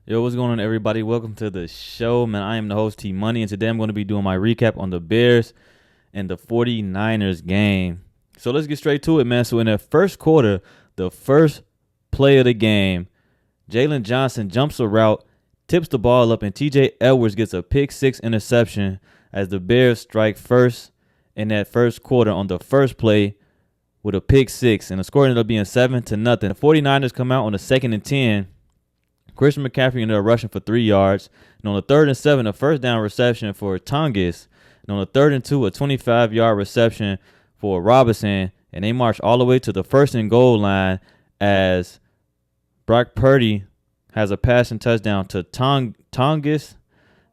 Yo, what's going on, everybody? Welcome to the show, man. I am the host, T Money, and today I'm going to be doing my recap on the Bears and the 49ers game. So let's get straight to it, man. So in the first quarter, the first play of the game, Jalen Johnson jumps a route, tips the ball up, and TJ Edwards gets a pick six interception as the Bears strike first in that first quarter on the first play with a pick six, and the score ended up being 7-0. The 49ers come out on the 2nd and 10. Christian McCaffrey ended up rushing for 3 yards. And on the 3rd and 7, a first down reception for Tonges. And on the 3rd and 2, a 25-yard reception for Robinson. And they marched all the way to the 1st and goal line as Brock Purdy has a passing touchdown to Tonges.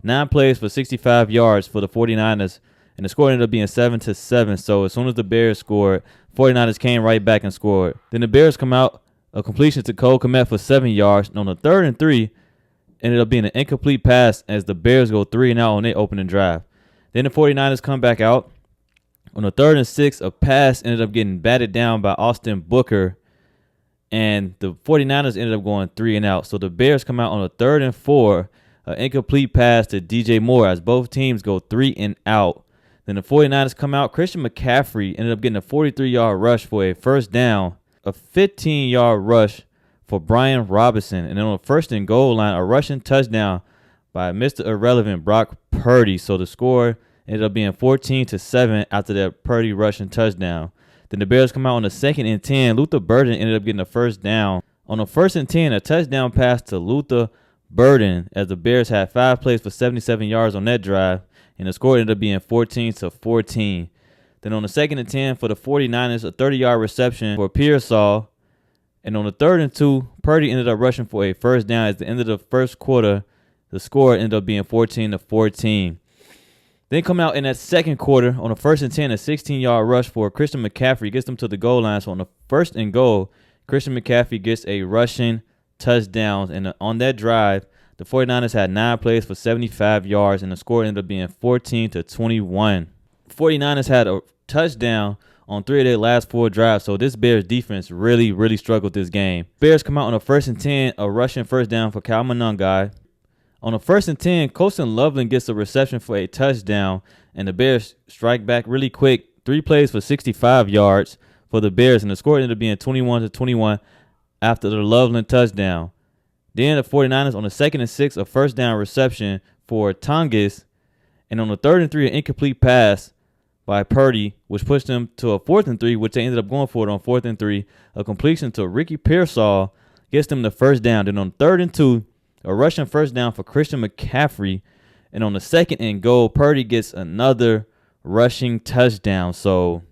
9 plays for 65 yards for the 49ers. And the score ended up being 7-7. So as soon as the Bears scored, 49ers came right back and scored. Then the Bears come out. A completion to Cole Kmet for 7 yards. And on the 3rd and 3, ended up being an incomplete pass as the Bears go 3 and out on their opening drive. Then the 49ers come back out. On the 3rd and 6, a pass ended up getting batted down by Austin Booker. And the 49ers ended up going 3 and out. So the Bears come out on the 3rd and 4, an incomplete pass to DJ Moore as both teams go 3 and out. Then the 49ers come out. Christian McCaffrey ended up getting a 43-yard rush for a first down. A 15-yard rush for Brian Robinson. And then on the 1st and goal line, a rushing touchdown by Mr. Irrelevant Brock Purdy. So the score ended up being 14-7 after that Purdy rushing touchdown. Then the Bears come out on the 2nd and 10. Luther Burden ended up getting a first down. On the 1st and 10, a touchdown pass to Luther Burden as the Bears had 5 plays for 77 yards on that drive. And the score ended up being 14-14. Then on the 2nd and 10 for the 49ers, a 30-yard reception for Pearsall. And on the 3rd and 2, Purdy ended up rushing for a first down. At the end of the first quarter, the score ended up being 14-14. Then come out in that second quarter on the 1st and 10, a 16-yard rush for Christian McCaffrey. Gets them to the goal line. So on the 1st and goal, Christian McCaffrey gets a rushing touchdown. And on that drive, the 49ers had 9 plays for 75 yards. And the score ended up being 14-21. 49ers had a touchdown on 3 of their last 4 drives, so this Bears defense really struggled this game. Bears come out on the 1st and 10, a rushing first down for Kyle Monangai. On the 1st and 10, Colston Loveland gets a reception for a touchdown, and the Bears strike back really quick. 3 plays for 65 yards for the Bears, and the score ended up being 21-21 after the Loveland touchdown. Then the 49ers on the 2nd and 6, a first down reception for Tonges, and on the 3rd and 3, an incomplete pass by Purdy, which pushed them to a 4th and 3, which they ended up going for it on 4th and 3. A completion to Ricky Pearsall gets them the first down. Then on 3rd and 2, a rushing first down for Christian McCaffrey. And on the 2nd and goal, Purdy gets another rushing touchdown. So,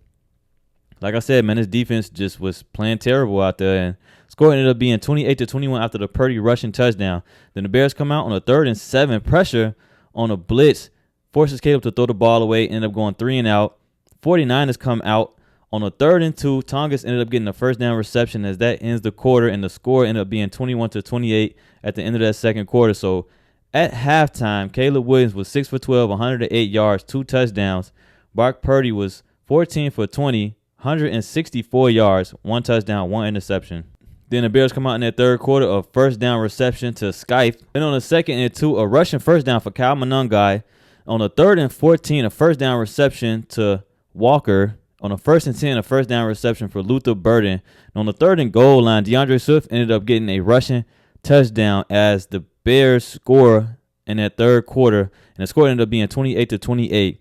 like I said, man, this defense just was playing terrible out there. And score ended up being 28-21 after the Purdy rushing touchdown. Then the Bears come out on a 3rd and 7, pressure on a blitz. Forces Caleb to throw the ball away, ended up going 3 and out. 49ers come out on a 3rd and 2. Tonges ended up getting a first down reception as that ends the quarter, and the score ended up being 21-28 at the end of that second quarter. So at halftime, Caleb Williams was 6 for 12, 108 yards, 2 touchdowns. Brock Purdy was 14 for 20, 164 yards, 1 touchdown, 1 interception. Then the Bears come out in that third quarter, a first down reception to Skype. Then on the 2nd and 2, a rushing first down for Kyle Monangai. On the 3rd and 14, a first down reception to Walker. On the 1st and 10, a first down reception for Luther Burden. And on the 3rd and goal line, DeAndre Swift ended up getting a rushing touchdown as the Bears score in that third quarter. And the score ended up being 28-28.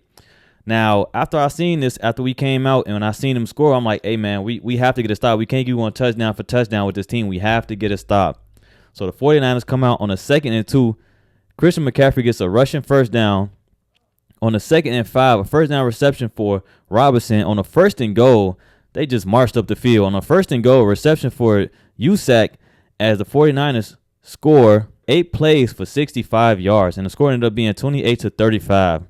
Now, after I seen this, after we came out and when I seen them score, I'm like, hey, man, we have to get a stop. We can't keep going touchdown for touchdown with this team. We have to get a stop. So the 49ers come out on the 2nd and 2. Christian McCaffrey gets a rushing first down. On the 2nd and 5, a first down reception for Robinson. On the 1st and goal, they just marched up the field. On the 1st and goal, reception for Usac as the 49ers score 8 plays for 65 yards. And the score ended up being 28-35.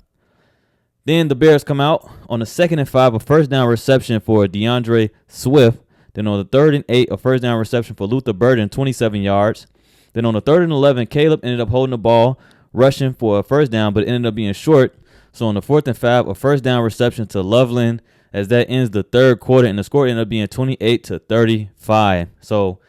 Then the Bears come out on the 2nd and 5, a first down reception for DeAndre Swift. Then on the 3rd and 8, a first down reception for Luther Burden, 27 yards. Then on the 3rd and 11, Caleb ended up holding the ball, rushing for a first down, but it ended up being short. So on the 4th and 5, a first down reception to Loveland as that ends the third quarter, and the score ended up being 28-35. So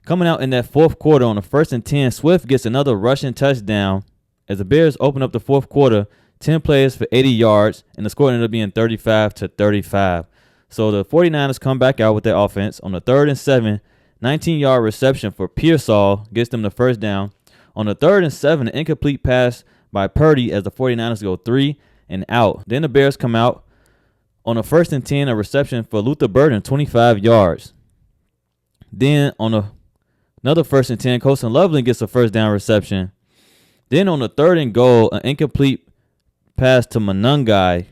Coming out in that fourth quarter on the 1st and 10, Swift gets another rushing touchdown as the Bears open up the fourth quarter, 10 plays for 80 yards, and the score ended up being 35-35. So the 49ers come back out with their offense on the 3rd and 7, 19-yard reception for Pearsall gets them the first down. On the 3rd and 7, an incomplete pass by Purdy as the 49ers go 3 and out. Then the Bears come out on the 1st and 10, a reception for Luther Burden, 25 yards. Then on another 1st and 10, Colston Loveland gets a first down reception. Then on the 3rd and goal, an incomplete pass to Monangai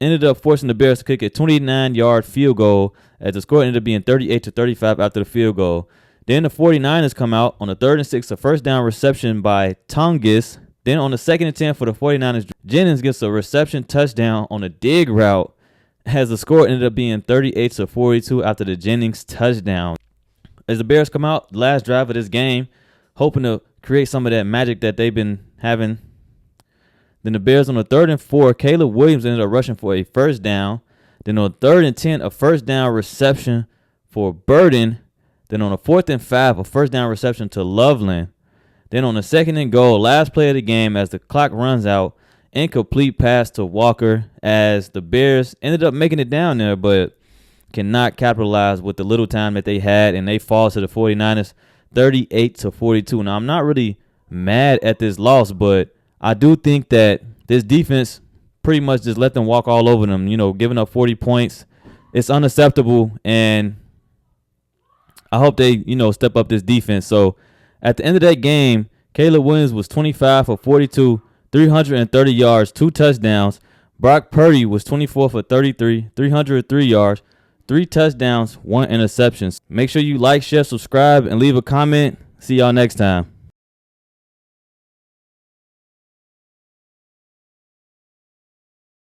ended up forcing the Bears to kick a 29-yard field goal as the score ended up being 38-35 after the field goal. Then the 49ers come out on the 3rd and 6, a first down reception by Tongus. Then on the 2nd and 10 for the 49ers, Jennings gets a reception touchdown on a dig route as the score ended up being 38-42 after the Jennings touchdown. As the Bears come out, the last drive of this game, hoping to create some of that magic that they've been having. Then the Bears on the 3rd and 4, Caleb Williams ended up rushing for a first down. Then on the 3rd and 10, a first down reception for Burden. Then on the 4th and 5, a first down reception to Loveland. Then on the 2nd and goal, last play of the game as the clock runs out, incomplete pass to Walker as the Bears ended up making it down there, but cannot capitalize with the little time that they had, and they fall to the 49ers 38-42. Now, I'm not really mad at this loss, but I do think that this defense pretty much just let them walk all over them, giving up 40 points. It's unacceptable, and I hope they, step up this defense. So at the end of that game, Caleb Williams was 25 for 42, 330 yards, 2 touchdowns. Brock Purdy was 24 for 33, 303 yards, 3 touchdowns, 1 interception. Make sure you like, share, subscribe, and leave a comment. See y'all next time.